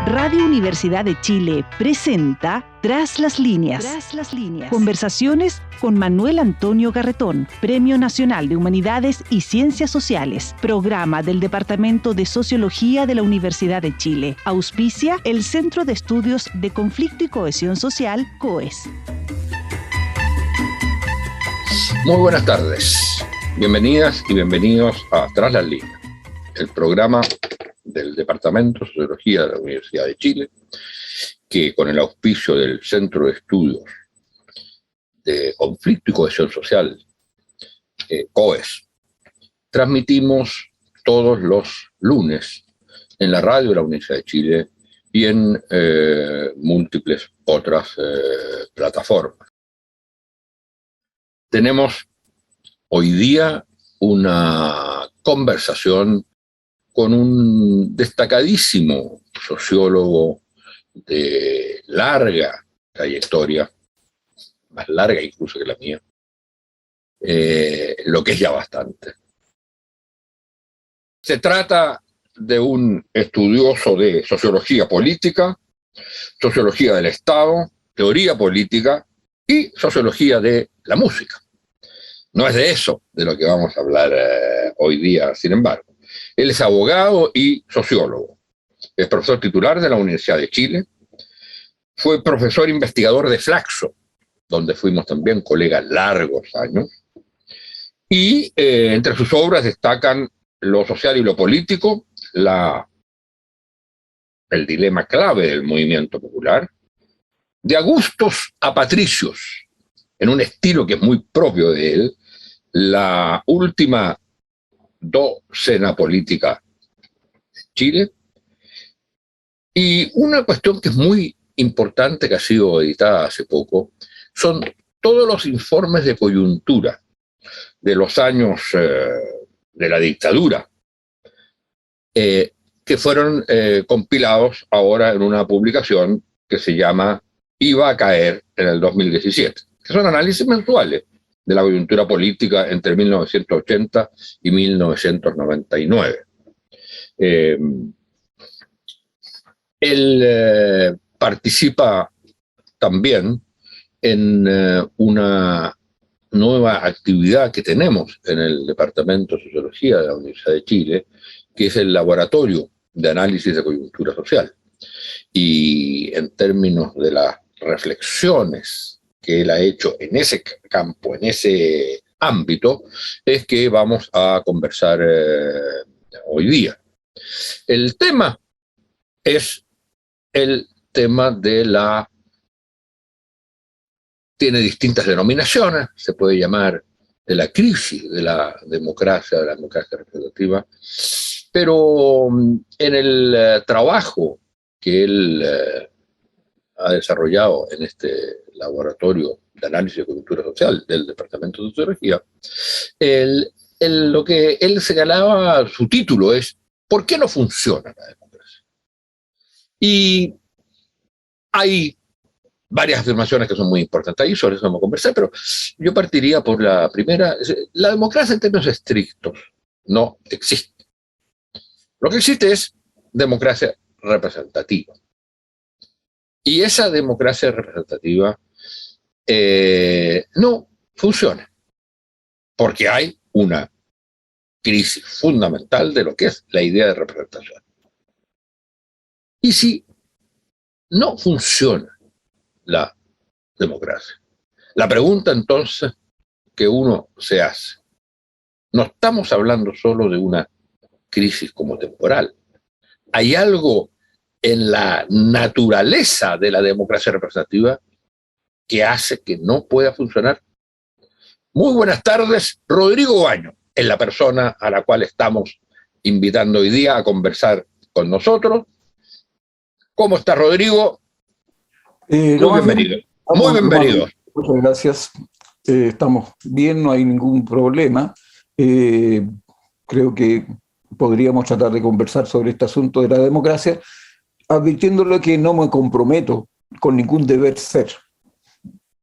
Radio Universidad de Chile presenta Tras las líneas. Conversaciones con Manuel Antonio Garretón, Premio Nacional de Humanidades y Ciencias Sociales, programa del Departamento de Sociología de la Universidad de Chile. Auspicia el Centro de Estudios de Conflicto y Cohesión Social, COES. Muy buenas tardes. Bienvenidas y bienvenidos a Tras las líneas, el programa del Departamento de Sociología de la Universidad de Chile, que con el auspicio del Centro de Estudios de Conflicto y Cohesión Social, COES, transmitimos todos los lunes en la radio de la Universidad de Chile y en múltiples otras plataformas. Tenemos hoy día una conversación con un destacadísimo sociólogo de larga trayectoria, más larga incluso que la mía, lo que es ya bastante. Se trata de un estudioso de sociología política, sociología del Estado, teoría política y sociología de la música. No es de eso de lo que vamos a hablar hoy día, sin embargo. Él es abogado y sociólogo. Es profesor titular de la Universidad de Chile. Fue profesor investigador de Flaxo, donde fuimos también colegas largos años. Y entre sus obras destacan Lo social y lo político, el dilema clave del movimiento popular, De Augustos a Patricios, en un estilo que es muy propio de él, la última docena política de Chile, y una cuestión que es muy importante, que ha sido editada hace poco, son todos los informes de coyuntura de los años de la dictadura, que fueron compilados ahora en una publicación que se llama Iba a caer en el 2017, que son análisis mensuales de la coyuntura política entre 1980 y 1999. Él participa también en una nueva actividad que tenemos en el Departamento de Sociología de la Universidad de Chile, que es el Laboratorio de Análisis de Coyuntura Social. Y en términos de las reflexiones que él ha hecho en ese campo, en ese ámbito, es que vamos a conversar hoy día. El tema es el tema de tiene distintas denominaciones, se puede llamar de la crisis de la democracia representativa, pero en el trabajo que él ha desarrollado en este laboratorio de análisis de coyuntura social del Departamento de Sociología, lo que él señalaba, su título es ¿por qué no funciona la democracia? Y hay varias afirmaciones que son muy importantes ahí, sobre eso vamos a conversar, pero yo partiría por la primera. La democracia en términos estrictos no existe. Lo que existe es democracia representativa. Y esa democracia representativa no funciona, porque hay una crisis fundamental de lo que es la idea de representación. Y si no funciona la democracia, la pregunta entonces que uno se hace, no estamos hablando solo de una crisis como temporal. Hay algo en la naturaleza de la democracia representativa que hace que no pueda funcionar. Muy buenas tardes, Rodrigo Baño, es la persona a la cual estamos invitando hoy día a conversar con nosotros. ¿Cómo está, Rodrigo? Muy bienvenido. Muy bienvenido. Muchas gracias. Estamos bien, no hay ningún problema. Creo que podríamos tratar de conversar sobre este asunto de la democracia, advirtiéndole que no me comprometo con ningún deber ser.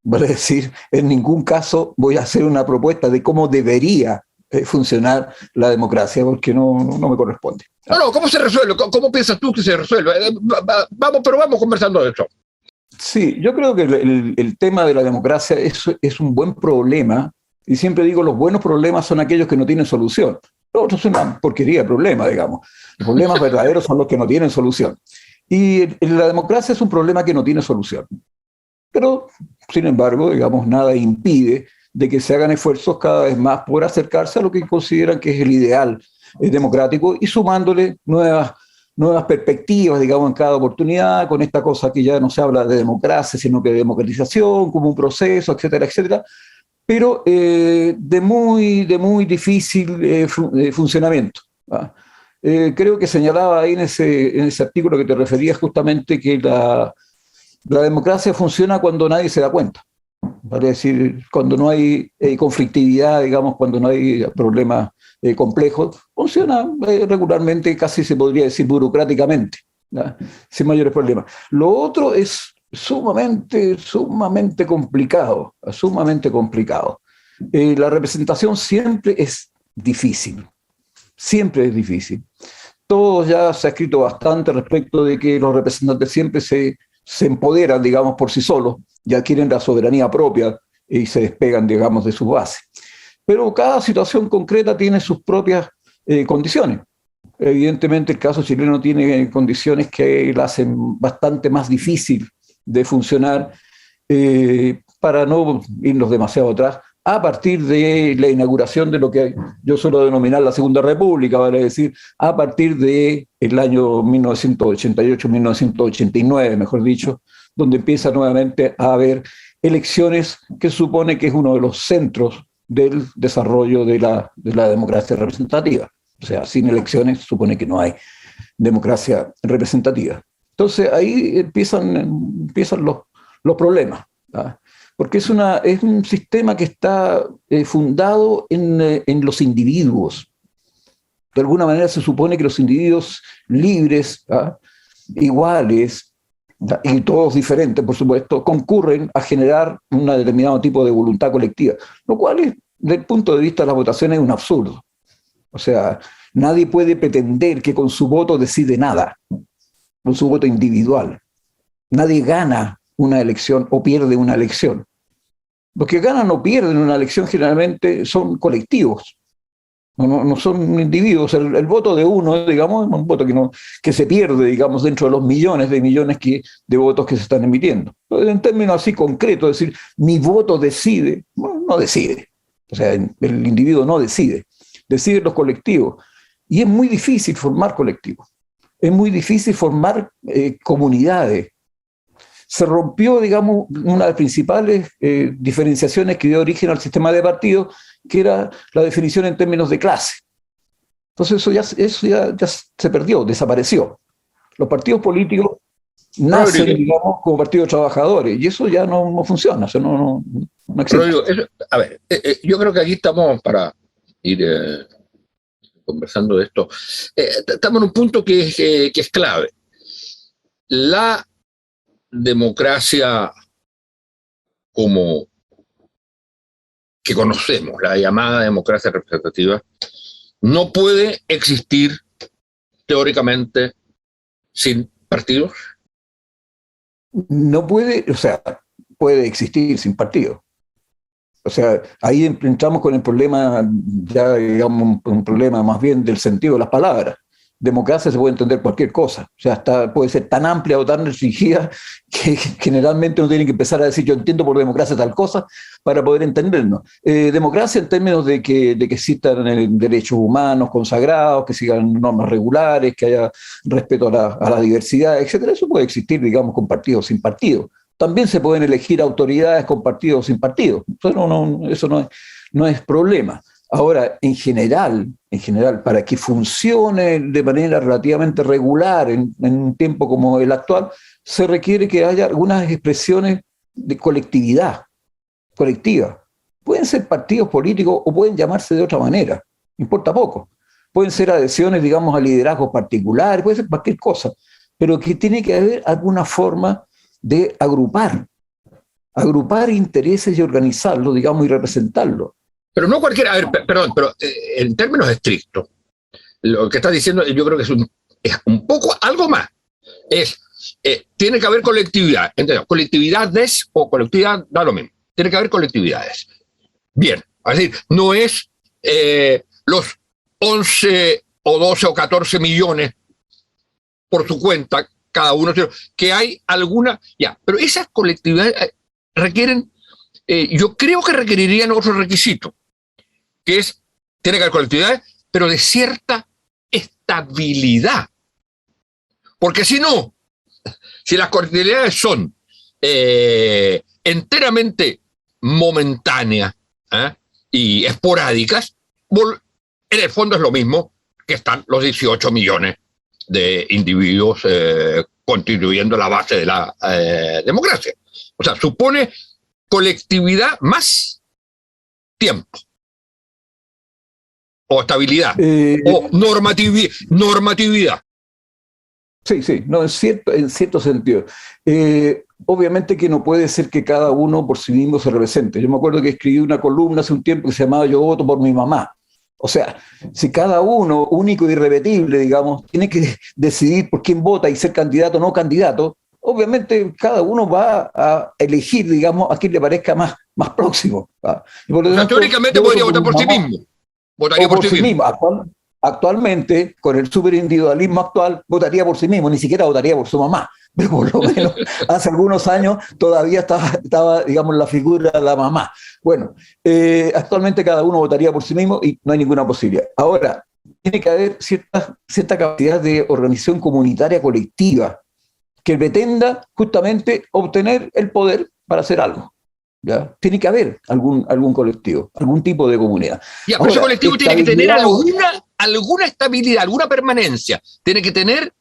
Vale decir, en ningún caso voy a hacer una propuesta de cómo debería funcionar la democracia, porque no me corresponde. No, ¿cómo se resuelve? ¿Cómo piensas tú que se resuelve? Vamos conversando de eso. Sí, yo creo que el tema de la democracia es un buen problema, y siempre digo, los buenos problemas son aquellos que no tienen solución. Los otros son una porquería de problema, digamos. Los problemas verdaderos son los que no tienen solución. Y la democracia es un problema que no tiene solución. Pero, sin embargo, digamos, nada impide de que se hagan esfuerzos cada vez más por acercarse a lo que consideran que es el ideal democrático y sumándole nuevas perspectivas, digamos, en cada oportunidad, con esta cosa que ya no se habla de democracia, sino que de democratización, como un proceso, etcétera, etcétera, pero de muy difícil funcionamiento. Creo que señalaba ahí en ese artículo que te referías justamente que la democracia funciona cuando nadie se da cuenta. Vale decir, cuando no hay conflictividad, digamos, cuando no hay problemas complejos, funciona regularmente, casi se podría decir burocráticamente, ¿ya? Sin mayores problemas. Lo otro es sumamente complicado, sumamente complicado. La representación siempre es difícil. Todo ya se ha escrito bastante respecto de que los representantes siempre se empoderan, digamos, por sí solos y adquieren la soberanía propia y se despegan, digamos, de sus bases. Pero cada situación concreta tiene sus propias condiciones. Evidentemente el caso chileno tiene condiciones que la hacen bastante más difícil de funcionar, para no irnos demasiado atrás, a partir de la inauguración de lo que yo suelo denominar la Segunda República, vale decir, a partir del año 1988-1989, mejor dicho, donde empieza nuevamente a haber elecciones, que supone que es uno de los centros del desarrollo de la democracia representativa. O sea, sin elecciones supone que no hay democracia representativa. Entonces ahí empiezan los problemas, ¿verdad? Porque es un sistema que está fundado en los individuos. De alguna manera se supone que los individuos libres, ¿verdad?, iguales, ¿verdad?, y todos diferentes, por supuesto, concurren a generar un determinado tipo de voluntad colectiva, lo cual es, desde el punto de vista de las votaciones, es un absurdo. O sea, nadie puede pretender que con su voto decide nada, con su voto individual. Nadie gana una elección o pierde una elección. Los que ganan o pierden una elección generalmente son colectivos, no son individuos. El voto de uno, digamos, es un voto que se pierde, digamos, dentro de los millones de votos que se están emitiendo. En términos así concretos, decir, mi voto decide, no decide. O sea, el individuo no decide, deciden los colectivos. Y es muy difícil formar colectivos, es muy difícil formar comunidades. Se rompió, digamos, una de las principales diferenciaciones que dio origen al sistema de partidos, que era la definición en términos de clase. Entonces eso ya se perdió, desapareció. Los partidos políticos nacen, digamos, como partidos trabajadores, y eso ya no funciona, eso no existe. Rodrigo, a ver, yo creo que aquí estamos para ir conversando de esto. Estamos en un punto que es clave. La democracia como que conocemos, la llamada democracia representativa, no puede existir teóricamente sin partidos. No puede, o sea, puede existir sin partidos. O sea, ahí entramos con el problema, ya digamos, un problema más bien del sentido de las palabras. Democracia se puede entender cualquier cosa, o sea, puede ser tan amplia o tan restringida que generalmente uno tiene que empezar a decir yo entiendo por democracia tal cosa para poder entendernos. Democracia en términos de que existan derechos humanos consagrados, que sigan normas regulares, que haya respeto a la diversidad, etcétera. Eso puede existir, digamos, con partidos o sin partidos. También se pueden elegir autoridades con partidos o sin partidos. Eso no es problema. Ahora, en general, para que funcione de manera relativamente regular en un tiempo como el actual, se requiere que haya algunas expresiones de colectividad, colectiva. Pueden ser partidos políticos o pueden llamarse de otra manera, importa poco. Pueden ser adhesiones, digamos, a liderazgos particulares, puede ser cualquier cosa, pero que tiene que haber alguna forma de agrupar intereses y organizarlos, digamos, y representarlos. Pero no cualquiera, a ver, perdón, pero en términos estrictos, lo que estás diciendo yo creo que es un poco algo más. Tiene que haber colectividad. Entonces, colectividades o colectividad da lo mismo. Tiene que haber colectividades. Bien, es decir, no es los 11 o 12 o 14 millones por su cuenta, cada uno, que hay alguna, ya, pero esas colectividades requieren, yo creo que requerirían otro requisito, que es, tiene que haber colectividades, pero de cierta estabilidad. Porque si no, si las colectividades son enteramente momentáneas y esporádicas, en el fondo es lo mismo que están los 18 millones de individuos constituyendo la base de la democracia. O sea, supone colectividad más tiempo, o estabilidad, o normatividad. Sí, sí, no, en cierto sentido. Obviamente que no puede ser que cada uno por sí mismo se represente. Yo me acuerdo que escribí una columna hace un tiempo que se llamaba Yo voto por mi mamá. O sea, si cada uno, único e irrepetible, digamos, tiene que decidir por quién vota y ser candidato o no candidato, obviamente cada uno va a elegir, digamos, a quien le parezca más próximo. Y por lo tanto, teóricamente podría votar por sí mismo. Votaría por sí mismo. Actualmente, con el superindividualismo actual, votaría por sí mismo, ni siquiera votaría por su mamá. Pero por lo menos hace algunos años todavía estaba, digamos, la figura de la mamá. Bueno, actualmente cada uno votaría por sí mismo y no hay ninguna posibilidad. Ahora, tiene que haber cierta capacidad de organización comunitaria colectiva que pretenda justamente obtener el poder para hacer algo. ¿Ya? Tiene que haber algún colectivo, algún tipo de comunidad. Ya, pero ese colectivo tiene que tener alguna estabilidad, alguna permanencia, tiene que tener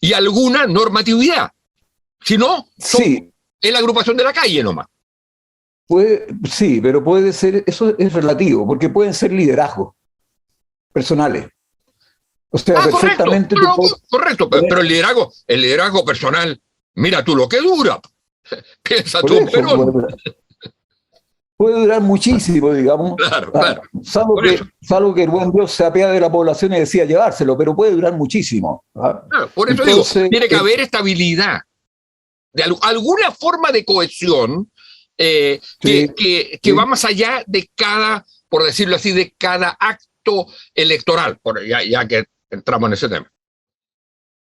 y alguna normatividad. Si no, es la agrupación de la calle nomás. Sí, pero puede ser, eso es relativo, porque pueden ser liderazgos personales. O sea, perfectamente. Correcto, pero el liderazgo personal, mira tú lo que dura. Piensa tú, pero puede durar muchísimo, digamos. Claro. Salvo que el buen Dios se apiade de la población y decida llevárselo, pero puede durar muchísimo. Claro, por eso entonces, digo, tiene que haber estabilidad, de alguna forma de cohesión que va más allá de cada, por decirlo así, de cada acto electoral, ya que entramos en ese tema.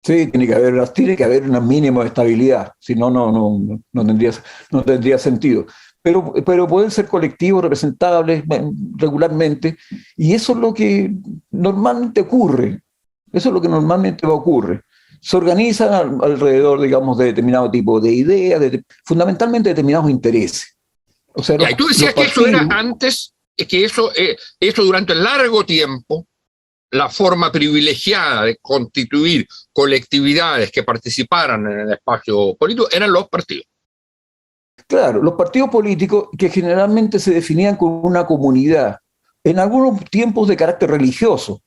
Sí, tiene que haber un mínimo de estabilidad, si no, no tendría sentido. Pero pueden ser colectivos representables regularmente, y eso es lo que normalmente ocurre. Eso es lo que normalmente ocurre. Se organizan alrededor, digamos, de determinado tipo de ideas, fundamentalmente determinados intereses. O sea, y tú decías que eso era antes, que eso durante largo tiempo, la forma privilegiada de constituir colectividades que participaran en el espacio político eran los partidos. Claro, los partidos políticos que generalmente se definían como una comunidad, en algunos tiempos de carácter religioso.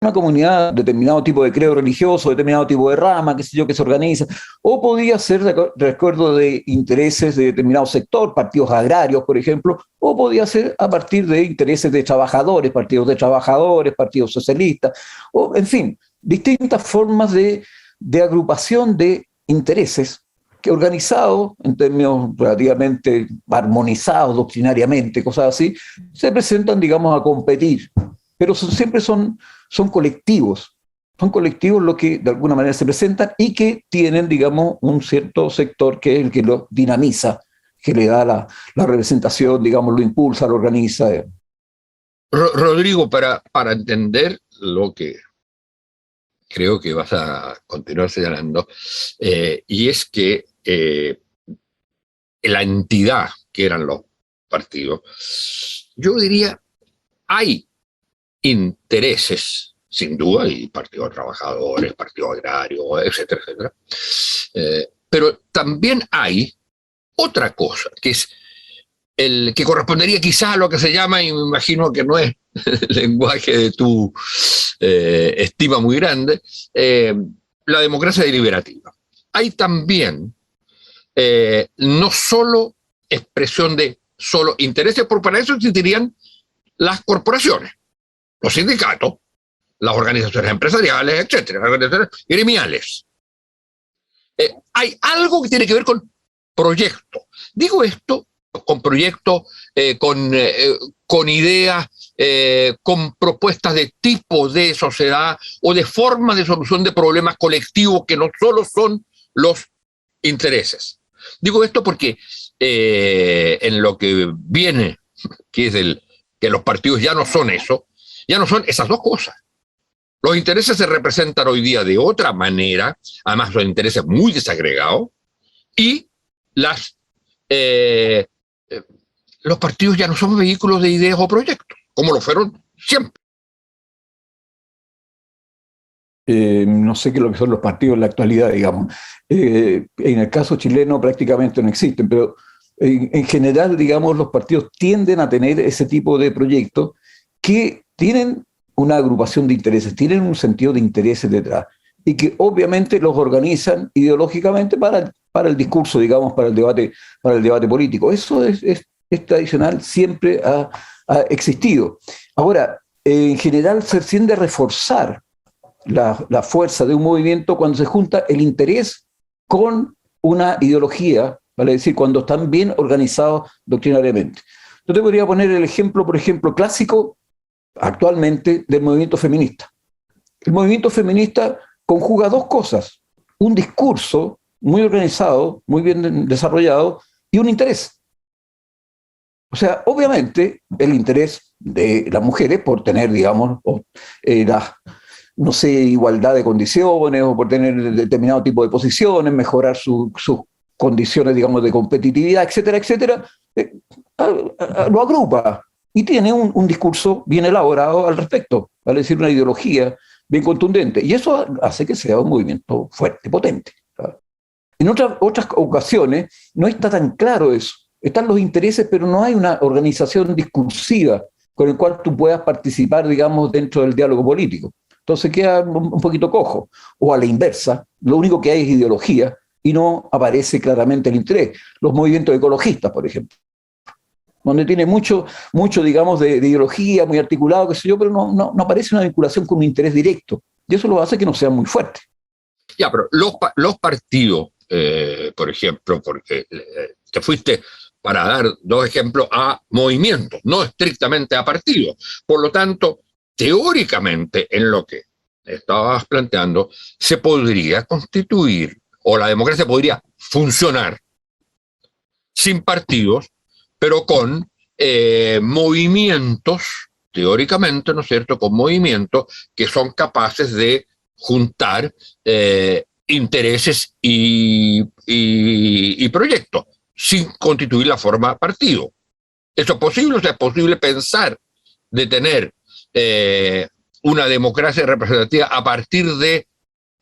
Una comunidad, determinado tipo de credo religioso, determinado tipo de rama, qué sé yo, que se organiza, o podía ser de acuerdo de intereses de determinado sector, partidos agrarios, por ejemplo, o podía ser a partir de intereses de trabajadores, partidos socialistas, o en fin, distintas formas de agrupación de intereses que organizados en términos relativamente armonizados doctrinariamente, cosas así, se presentan, digamos, a competir. Pero siempre son colectivos. Son colectivos los que de alguna manera se presentan y que tienen, digamos, un cierto sector que es el que lo dinamiza, que le da la representación, digamos, lo impulsa, lo organiza. Rodrigo, para entender lo que creo que vas a continuar señalando, y es que la entidad que eran los partidos, yo diría, hay intereses, sin duda, y partidos de trabajadores, partidos agrarios, etcétera, etcétera. Pero también hay otra cosa, que es el que correspondería quizás a lo que se llama, y me imagino que no es el lenguaje de tu estima muy grande, la democracia deliberativa. Hay también no solo expresión de solo intereses, porque para eso existirían las corporaciones, los sindicatos, las organizaciones empresariales, etcétera, las organizaciones gremiales. Hay algo que tiene que ver con proyecto. Digo esto con proyectos, con ideas, con propuestas de tipo de sociedad o de formas de solución de problemas colectivos que no solo son los intereses. Digo esto porque en lo que viene, que es que los partidos ya no son eso, ya no son esas dos cosas. Los intereses se representan hoy día de otra manera, además son intereses muy desagregados, y los partidos ya no son vehículos de ideas o proyectos, como lo fueron siempre. No sé qué es lo que son los partidos en la actualidad, digamos. En el caso chileno prácticamente no existen, pero en general, digamos, los partidos tienden a tener ese tipo de proyectos que tienen una agrupación de intereses, tienen un sentido de intereses detrás, y que obviamente los organizan ideológicamente para el discurso, digamos, para el debate político. Eso es tradicional, siempre ha existido. Ahora, en general se tiende a reforzar la fuerza de un movimiento cuando se junta el interés con una ideología, vale decir, cuando están bien organizados doctrinariamente. Yo te podría poner el ejemplo, por ejemplo, clásico actualmente del movimiento feminista. El movimiento feminista conjuga dos cosas: un discurso muy organizado, muy bien desarrollado, y un interés. O sea, obviamente el interés de las mujeres por tener, digamos, no sé, igualdad de condiciones o por tener determinado tipo de posiciones, mejorar sus condiciones, digamos, de competitividad, etcétera, etcétera, lo agrupa y tiene un discurso bien elaborado al respecto, vale decir, una ideología bien contundente. Y eso hace que sea un movimiento fuerte, potente. ¿Sabes? En otras ocasiones no está tan claro eso. Están los intereses, pero no hay una organización discursiva con la cual tú puedas participar, digamos, dentro del diálogo político. Entonces queda un poquito cojo. O a la inversa, lo único que hay es ideología y no aparece claramente el interés. Los movimientos ecologistas, por ejemplo, donde tiene mucho digamos, de ideología, muy articulado, qué sé yo, pero no aparece una vinculación con un interés directo. Y eso lo hace que no sea muy fuerte. Ya, pero los partidos, por ejemplo, porque te fuiste para dar dos ejemplos a movimientos, no estrictamente a partidos. Por lo tanto, teóricamente, en lo que estabas planteando, se podría constituir, o la democracia podría funcionar sin partidos, pero con movimientos, teóricamente, ¿no es cierto?, con movimientos que son capaces de juntar intereses y proyectos, sin constituir la forma partido. ¿Eso es posible? O sea, ¿es posible pensar de tener una democracia representativa a partir de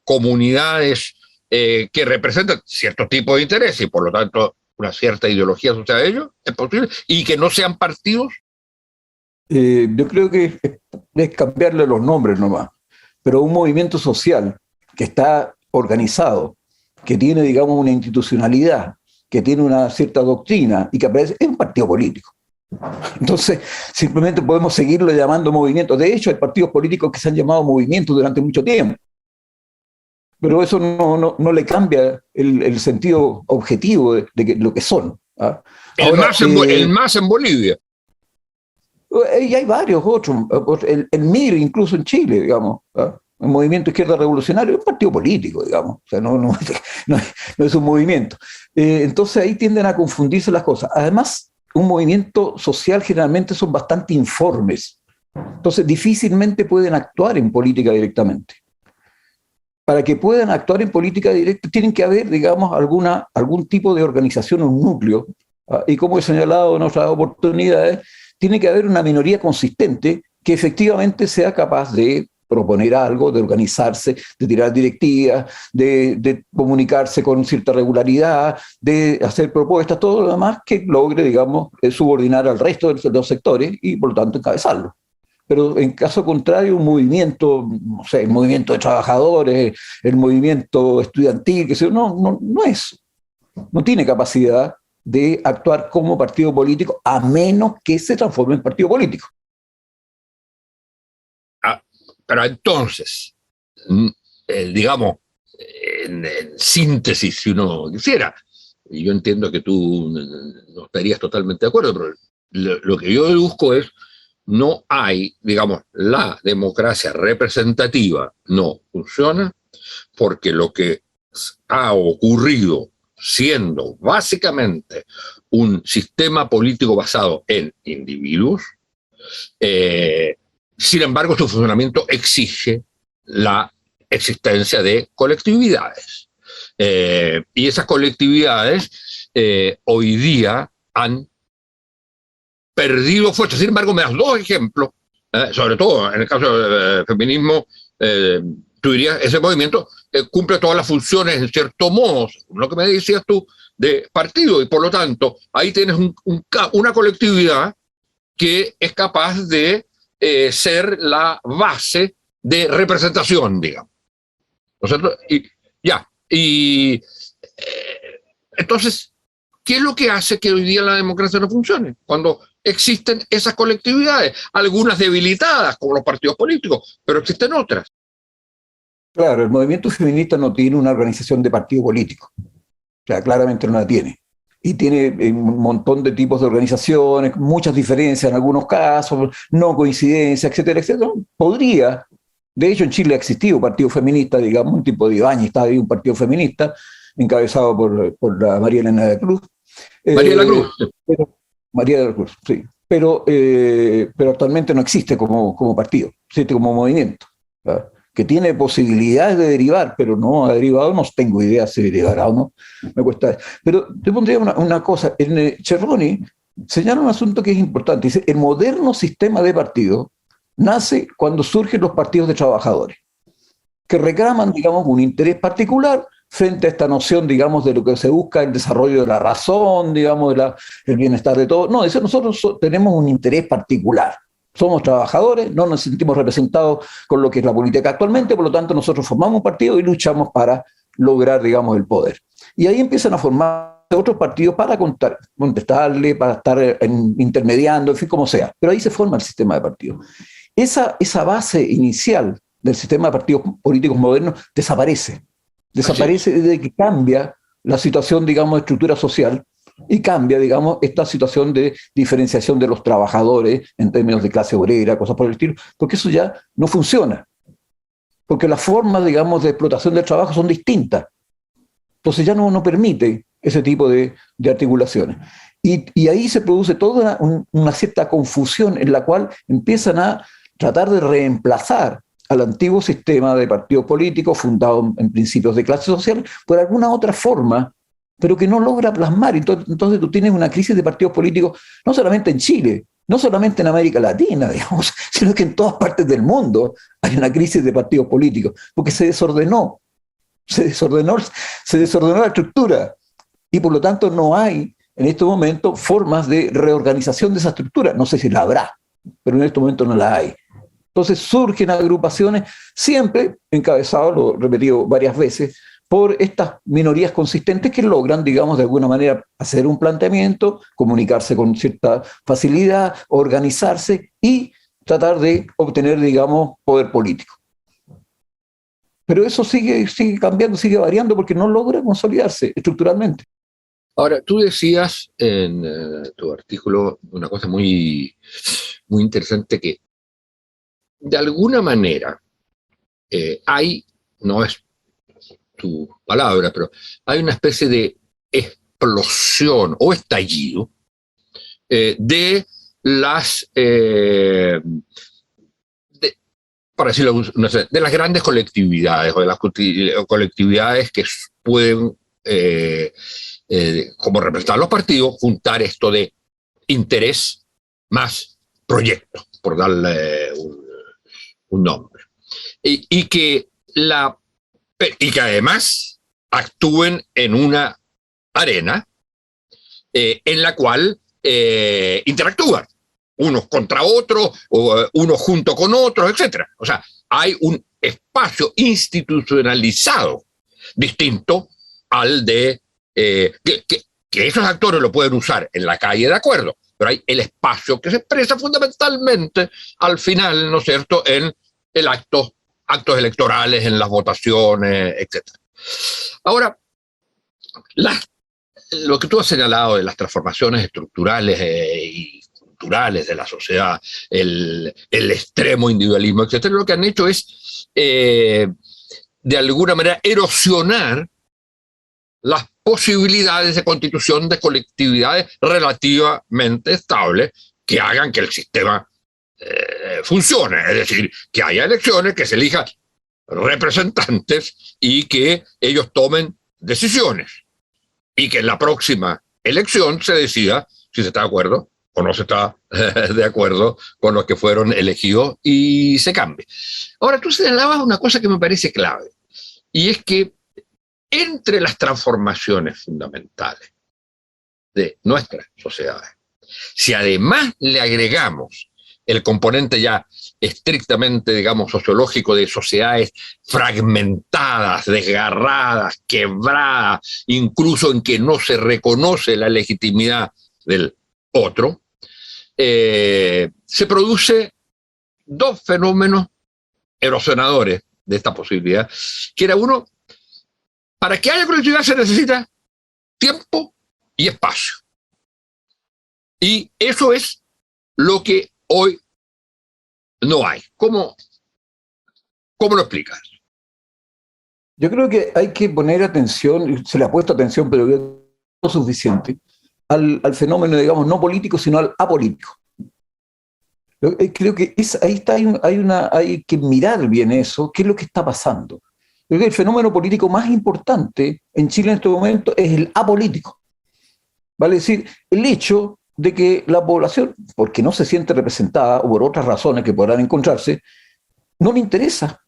comunidades que representan cierto tipo de interés y por lo tanto una cierta ideología asociada a ellos? ¿Es posible? ¿Y que no sean partidos? Yo creo que es cambiarle los nombres nomás, pero un movimiento social que está organizado, que tiene, digamos, una institucionalidad, que tiene una cierta doctrina y que aparece, es un partido político. Entonces, simplemente podemos seguirlo llamando movimiento. De hecho, hay partidos políticos que se han llamado movimientos durante mucho tiempo. Pero eso no le cambia el sentido objetivo de lo que son. ¿Ah? Ahora, el MAS en Bolivia. Y hay varios otros. El MIR, incluso en Chile, digamos. ¿Ah? El Movimiento Izquierda Revolucionario es un partido político, digamos. O sea, no es un movimiento. Entonces ahí tienden a confundirse las cosas. Además, un movimiento social generalmente son bastante informes. Entonces difícilmente pueden actuar en política directamente. Para que puedan actuar en política directa tienen que haber, digamos, algún tipo de organización, un núcleo, y como he señalado en otras oportunidades, tiene que haber una minoría consistente que efectivamente sea capaz de proponer algo, de organizarse, de tirar directivas, de comunicarse con cierta regularidad, de hacer propuestas, todo lo demás que logre, digamos, subordinar al resto de los sectores y, por lo tanto, encabezarlo. Pero en caso contrario, un movimiento, no sé, el movimiento de trabajadores, el movimiento estudiantil, que sé yo, no es. No tiene capacidad de actuar como partido político, a menos que se transforme en partido político. Pero entonces, digamos, en síntesis, si uno quisiera, y yo entiendo que tú no estarías totalmente de acuerdo, pero lo que yo deduzco es, no hay, digamos, la democracia representativa no funciona porque lo que ha ocurrido siendo básicamente un sistema político basado en individuos, sin embargo su funcionamiento exige la existencia de colectividades. Y esas colectividades hoy día han perdido fuerza. Sin embargo, me das dos ejemplos, sobre todo en el caso del feminismo, tú dirías, ese movimiento cumple todas las funciones, en cierto modo, lo que me decías tú, de partido, y por lo tanto, ahí tienes una colectividad que es capaz de ser la base de representación, digamos. ¿No es cierto? Entonces, ¿qué es lo que hace que hoy día la democracia no funcione? Cuando existen esas colectividades, algunas debilitadas, como los partidos políticos, pero existen otras. Claro, el movimiento feminista no tiene una organización de partido político. O sea, claramente no la tiene. Y tiene un montón de tipos de organizaciones, muchas diferencias en algunos casos, no coincidencias, etcétera, etcétera. Podría, de hecho en Chile ha existido un partido feminista, digamos, un tipo de Ibáñez, estaba ahí un partido feminista, encabezado por la María Elena de la Cruz. María de la Cruz. María de la Cruz, sí. Pero actualmente no existe como partido, existe como movimiento, ¿verdad? Que tiene posibilidades de derivar, pero no ha derivado, no tengo idea si derivará o no, me cuesta. Pero te pondría una cosa, en Cerroni señala un asunto que es importante, dice, el moderno sistema de partido nace cuando surgen los partidos de trabajadores, que reclaman, digamos, un interés particular frente a esta noción, digamos, de lo que se busca, el desarrollo de la razón, digamos, el bienestar de todos. No, dice, nosotros tenemos un interés particular. Somos trabajadores, no nos sentimos representados con lo que es la política actualmente, por lo tanto nosotros formamos un partido y luchamos para lograr, digamos, el poder. Y ahí empiezan a formar otros partidos para contestarle, para estar intermediando, en fin, como sea. Pero ahí se forma el sistema de partidos. Esa base inicial del sistema de partidos políticos modernos desaparece. Desaparece desde que cambia la situación, digamos, de estructura social, y cambia, digamos, esta situación de diferenciación de los trabajadores en términos de clase obrera, cosas por el estilo, porque eso ya no funciona. Porque las formas, digamos, de explotación del trabajo son distintas. Entonces ya no permite ese tipo de articulaciones. Y ahí se produce toda una cierta confusión en la cual empiezan a tratar de reemplazar al antiguo sistema de partidos políticos fundado en principios de clase social por alguna otra forma, pero que no logra plasmar. Entonces tú tienes una crisis de partidos políticos, no solamente en Chile, no solamente en América Latina, digamos, sino que en todas partes del mundo hay una crisis de partidos políticos, porque se desordenó la estructura, y por lo tanto no hay en este momento formas de reorganización de esa estructura. No sé si la habrá, pero en este momento no la hay. Entonces surgen agrupaciones, siempre encabezados, lo he repetido varias veces, por estas minorías consistentes que logran, digamos, de alguna manera hacer un planteamiento, comunicarse con cierta facilidad, organizarse y tratar de obtener, digamos, poder político. Pero eso sigue cambiando, sigue variando porque no logra consolidarse estructuralmente. Ahora, tú decías en tu artículo una cosa muy, muy interesante, que de alguna manera hay, no es tu palabra, pero hay una especie de explosión o estallido de las, para decirlo, no sé, de las grandes colectividades o de las colectividades que pueden, como representar los partidos, juntar esto de interés más proyecto, por darle un nombre. Y que además actúen en una arena en la cual interactúan unos contra otros, o unos junto con otros, etc. O sea, hay un espacio institucionalizado distinto al de que que esos actores lo pueden usar en la calle, de acuerdo, pero hay el espacio que se expresa fundamentalmente al final, ¿no es cierto?, en el actos electorales, en las votaciones, etc. Ahora, lo que tú has señalado de las transformaciones estructurales y culturales de la sociedad, el extremo individualismo, etcétera, lo que han hecho es, de alguna manera, erosionar las posibilidades de constitución de colectividades relativamente estables que hagan que el sistema funcione. Es decir, que haya elecciones, que se elijan representantes y que ellos tomen decisiones. Y que en la próxima elección se decida si se está de acuerdo o no se está de acuerdo con los que fueron elegidos y se cambie. Ahora, tú señalabas una cosa que me parece clave, y es que entre las transformaciones fundamentales de nuestras sociedades, si además le agregamos el componente ya estrictamente, digamos, sociológico de sociedades fragmentadas, desgarradas, quebradas, incluso en que no se reconoce la legitimidad del otro, se produce dos fenómenos erosionadores de esta posibilidad, que era uno, para que haya colectividad se necesita tiempo y espacio. Y eso es lo que hoy no hay. ¿Cómo lo explicas? Yo creo que hay que poner atención, se le ha puesto atención, pero no suficiente, al fenómeno, digamos, no político, sino al apolítico. Creo que ahí está, hay que mirar bien eso, qué es lo que está pasando. Creo que el fenómeno político más importante en Chile en este momento es el apolítico. Vale decir, el hecho de que la población, porque no se siente representada o por otras razones que podrán encontrarse, no le interesa,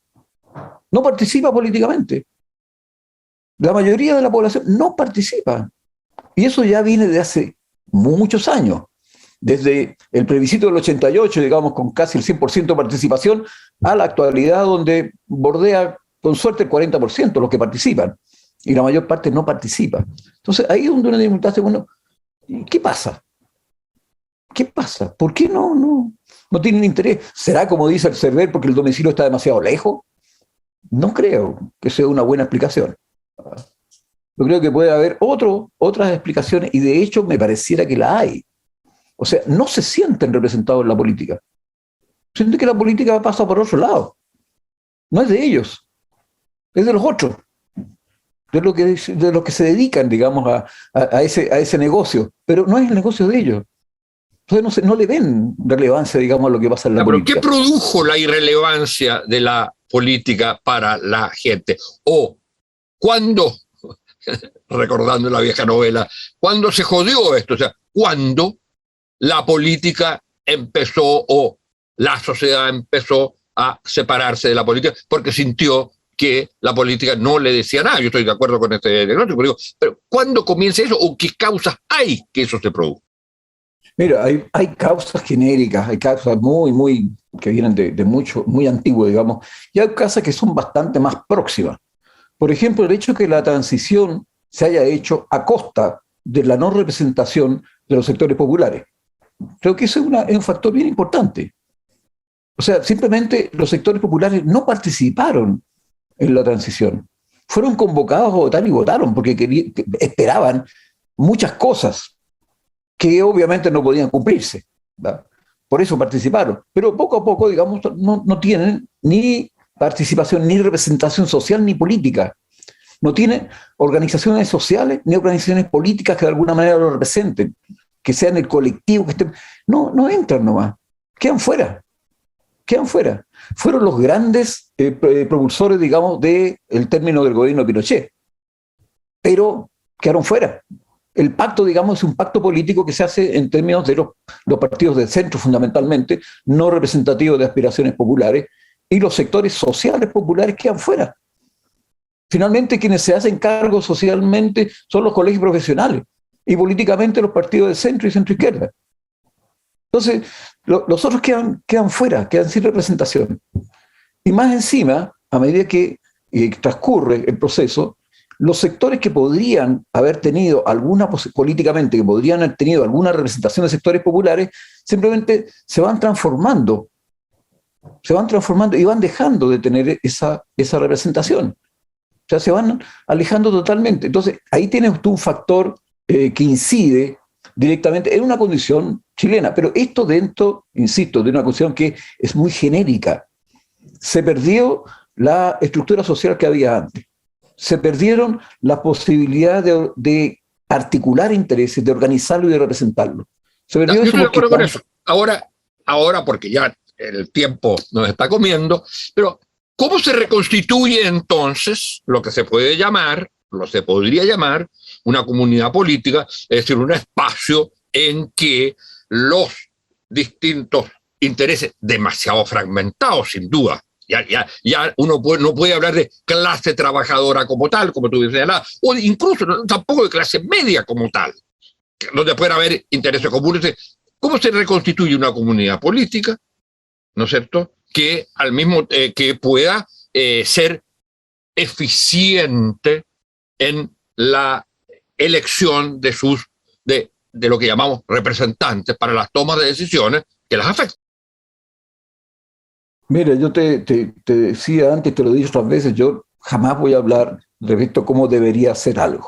no participa políticamente. La mayoría de la población no participa. Y eso ya viene de hace muchos años. Desde el plebiscito del 88, digamos, con casi el 100% de participación, a la actualidad donde bordea con suerte el 40% los que participan. Y la mayor parte no participa. Entonces ahí es donde uno tiene que preguntarse, bueno, ¿qué pasa? ¿Qué pasa? ¿Por qué no tienen interés? ¿Será como dice el Cervel porque el domicilio está demasiado lejos? No creo que sea una buena explicación. Yo creo que puede haber otras explicaciones y de hecho me pareciera que la hay. O sea, no se sienten representados en la política. Sienten que la política pasa por otro lado. No es de ellos, es de los otros. De los que se dedican, digamos, a ese negocio. Pero no es el negocio de ellos. Entonces no le ven relevancia, digamos, a lo que pasa en la política. ¿Pero qué produjo la irrelevancia de la política para la gente? O, ¿cuándo, recordando la vieja novela, cuándo se jodió esto? O sea, ¿cuándo la política empezó o la sociedad empezó a separarse de la política? Porque sintió que la política no le decía nada. Yo estoy de acuerdo con este diagnóstico, pero ¿cuándo comienza eso o qué causas hay que eso se produzca? Mira, hay causas genéricas, hay causas que vienen de mucho, muy antiguo, digamos, y hay causas que son bastante más próximas. Por ejemplo, el hecho de que la transición se haya hecho a costa de la no representación de los sectores populares. Creo que ese es un factor bien importante. O sea, simplemente los sectores populares no participaron en la transición. Fueron convocados a votar y votaron porque esperaban muchas cosas que obviamente no podían cumplirse, ¿verdad? Por eso participaron. Pero poco a poco, digamos, no tienen ni participación, ni representación social, ni política. No tienen organizaciones sociales, ni organizaciones políticas que de alguna manera lo representen, que sean el colectivo, que estén... No entran nomás, quedan fuera. Fueron los grandes propulsores, digamos, del término del gobierno de Pinochet, pero quedaron fuera. El pacto, digamos, es un pacto político que se hace en términos de los partidos del centro, fundamentalmente, no representativos de aspiraciones populares, y los sectores sociales populares quedan fuera. Finalmente, quienes se hacen cargo socialmente son los colegios profesionales, y políticamente los partidos de centro y centro-izquierda. Entonces, los otros quedan fuera, quedan sin representación. Y más encima, a medida que transcurre el proceso, los sectores que podrían haber tenido políticamente, que podrían haber tenido alguna representación de sectores populares, simplemente se van transformando y van dejando de tener esa representación. O sea, se van alejando totalmente. Entonces, ahí tienes tú un factor que incide directamente en una condición chilena, pero esto dentro, insisto, de una condición que es muy genérica. Se perdió la estructura social que había antes. Se perdieron las posibilidades de articular intereses, de organizarlo y de representarlo. Se perdió yo eso estoy de acuerdo con eso. Ahora, porque ya el tiempo nos está comiendo, pero ¿cómo se reconstituye entonces lo que se podría llamar una comunidad política, es decir, un espacio en que los distintos intereses, demasiado fragmentados sin duda, ya uno no puede hablar de clase trabajadora como tal, como tú dices, o incluso tampoco de clase media como tal, donde puede haber intereses comunes? ¿Cómo se reconstituye una comunidad política, ¿no es cierto?, que al mismo que pueda ser eficiente en la elección de lo que llamamos representantes para las tomas de decisiones que las afectan? Mira, yo te decía antes, te lo he dicho otras veces, yo jamás voy a hablar respecto a cómo debería hacer algo.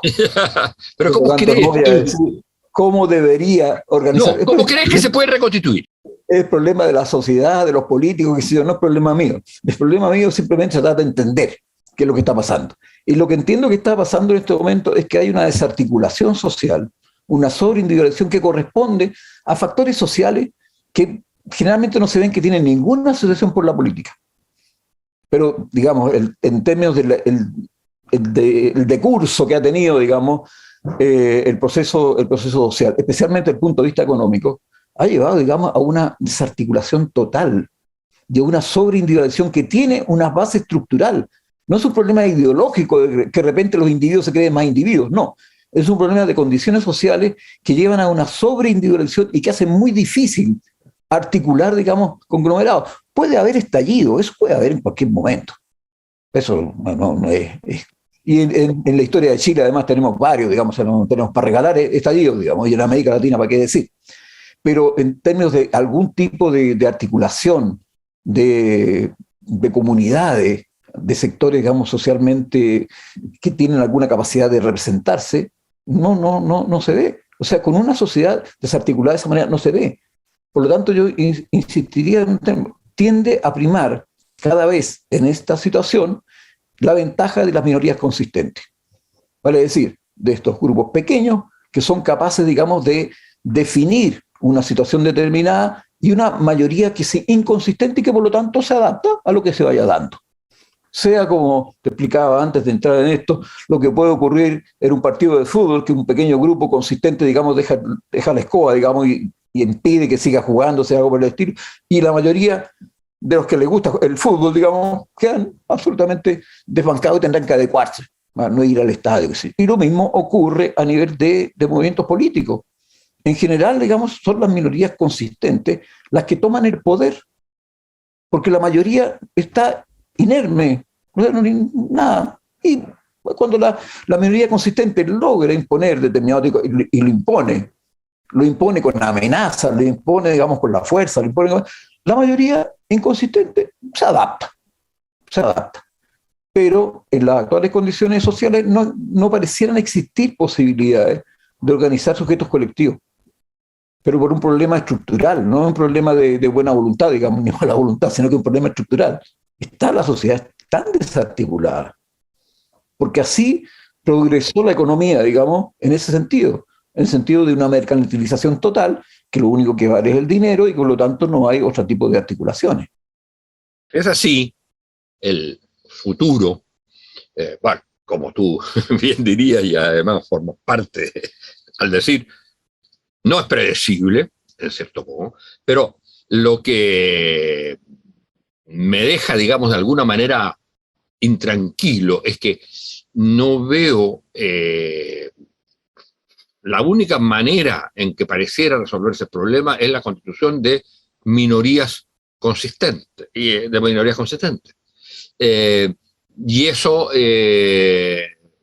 Pero ¿cómo crees no voy a decir cómo debería organizar. No, ¿cómo crees que se puede reconstituir? Es el problema de la sociedad, de los políticos, que si no es problema mío. El problema mío simplemente se trata de entender qué es lo que está pasando. Y lo que entiendo que está pasando en este momento es que hay una desarticulación social, una sobreindividualización que corresponde a factores sociales que generalmente no se ven que tienen ninguna asociación por la política. Pero, digamos, en términos del decurso que ha tenido, digamos, el proceso social, especialmente desde el punto de vista económico, ha llevado, digamos, a una desarticulación total y a una sobreindividualización que tiene una base estructural. No es un problema ideológico de que de repente los individuos se creen más individuos, no. Es un problema de condiciones sociales que llevan a una sobreindividualización y que hacen muy difícil articular, digamos, conglomerados. Puede haber estallido, eso puede haber en cualquier momento. Eso no es. Y en la historia de Chile, además, tenemos varios, digamos, tenemos para regalar estallidos, digamos, y en América Latina, ¿para qué decir? Pero en términos de algún tipo de articulación de comunidades, de sectores, digamos, socialmente que tienen alguna capacidad de representarse, no se ve. O sea, con una sociedad desarticulada de esa manera no se ve. Por lo tanto, yo insistiría en un tema, tiende a primar cada vez en esta situación la ventaja de las minorías consistentes. Vale decir, de estos grupos pequeños que son capaces, digamos, de definir una situación determinada y una mayoría que es inconsistente y que por lo tanto se adapta a lo que se vaya dando. Sea como te explicaba antes de entrar en esto, lo que puede ocurrir en un partido de fútbol, que un pequeño grupo consistente, digamos, deja la escoba, digamos, y impide que siga jugando, sea algo por el estilo, y la mayoría de los que les gusta el fútbol, digamos, quedan absolutamente desbancados y tendrán que adecuarse, no ir al estadio. Y lo mismo ocurre a nivel de movimientos políticos. En general, digamos, son las minorías consistentes las que toman el poder, porque la mayoría está inerme, nada. Y cuando la minoría consistente logra imponer determinado tipo, y lo impone con amenaza, lo impone, digamos, con la fuerza, la mayoría inconsistente se adapta. Pero en las actuales condiciones sociales no parecieran existir posibilidades de organizar sujetos colectivos, pero por un problema estructural, no un problema de buena voluntad, digamos, ni mala voluntad, sino que un problema estructural. Está la sociedad tan desarticulada, porque así progresó la economía, digamos, en ese sentido, en el sentido de una mercantilización total, que lo único que vale es el dinero y por lo tanto no hay otro tipo de articulaciones. Es así, el futuro, bueno, como tú bien dirías y además formas parte, al decir, no es predecible, en cierto modo, pero lo que me deja, digamos, de alguna manera intranquilo es que no veo la única manera en que pareciera resolverse el problema es la constitución de minorías consistentes, y eso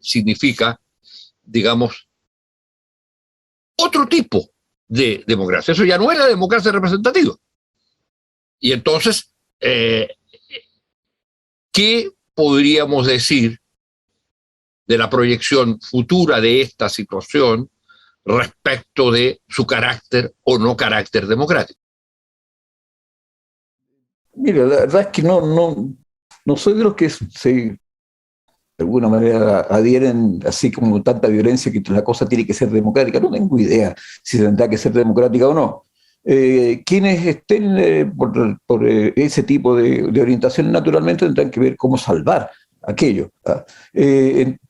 significa, digamos, otro tipo de democracia. Eso ya no es la democracia representativa. Y entonces, ¿qué podríamos decir de la proyección futura de esta situación respecto de su carácter o no carácter democrático? Mira, la verdad es que no soy de los que se, de alguna manera, adhieren así como tanta violencia que la cosa tiene que ser democrática. No tengo idea si tendrá que ser democrática o no. Quienes estén por ese tipo de orientación naturalmente tendrán que ver cómo salvar aquello.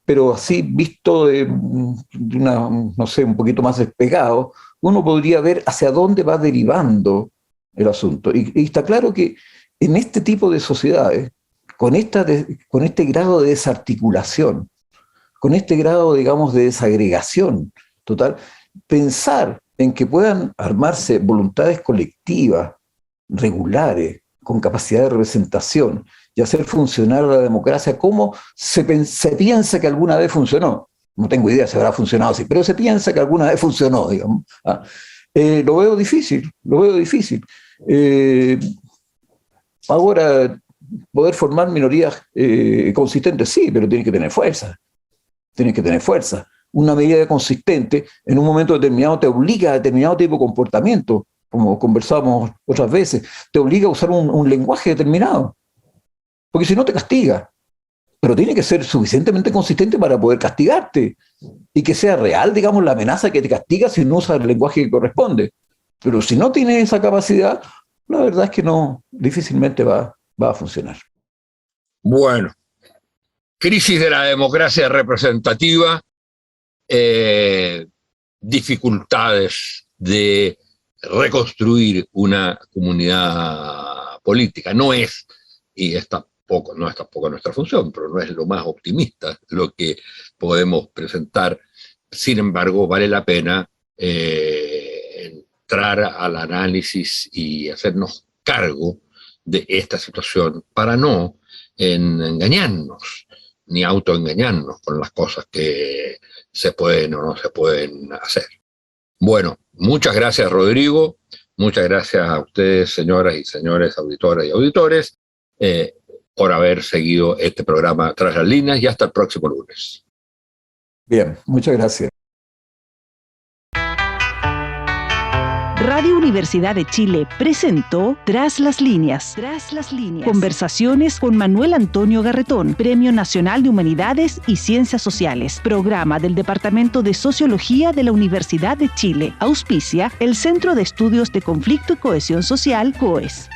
Pero así visto de una, no sé, un poquito más despegado, uno podría ver hacia dónde va derivando el asunto. Y está claro que en este tipo de sociedades, con este grado de desarticulación, con este grado, digamos, de desagregación total, pensar en que puedan armarse voluntades colectivas, regulares, con capacidad de representación y hacer funcionar la democracia como se piensa que alguna vez funcionó. No tengo idea si habrá funcionado así, pero se piensa que alguna vez funcionó, digamos. Lo veo difícil. Ahora, poder formar minorías consistentes, sí, pero tienen que tener fuerza. Una medida consistente en un momento determinado te obliga a determinado tipo de comportamiento, como conversamos otras veces, te obliga a usar un lenguaje determinado, porque si no te castiga, pero tiene que ser suficientemente consistente para poder castigarte y que sea real, digamos, la amenaza que te castiga si no usas el lenguaje que corresponde. Pero si no tienes esa capacidad, la verdad es que difícilmente va a funcionar. Bueno, crisis de la democracia representativa, dificultades de reconstruir una comunidad política. No es tampoco nuestra función, pero no es lo más optimista lo que podemos presentar. Sin embargo, vale la pena entrar al análisis y hacernos cargo de esta situación para no engañarnos ni autoengañarnos con las cosas que se pueden o no se pueden hacer. Bueno, muchas gracias, Rodrigo. Muchas gracias a ustedes, señoras y señores auditoras y auditores, por haber seguido este programa Tras las Líneas, y hasta el próximo lunes. Bien, muchas gracias. Radio Universidad de Chile presentó Tras las Líneas. Conversaciones con Manuel Antonio Garretón, Premio Nacional de Humanidades y Ciencias Sociales. Programa del Departamento de Sociología de la Universidad de Chile. Auspicia el Centro de Estudios de Conflicto y Cohesión Social, COES.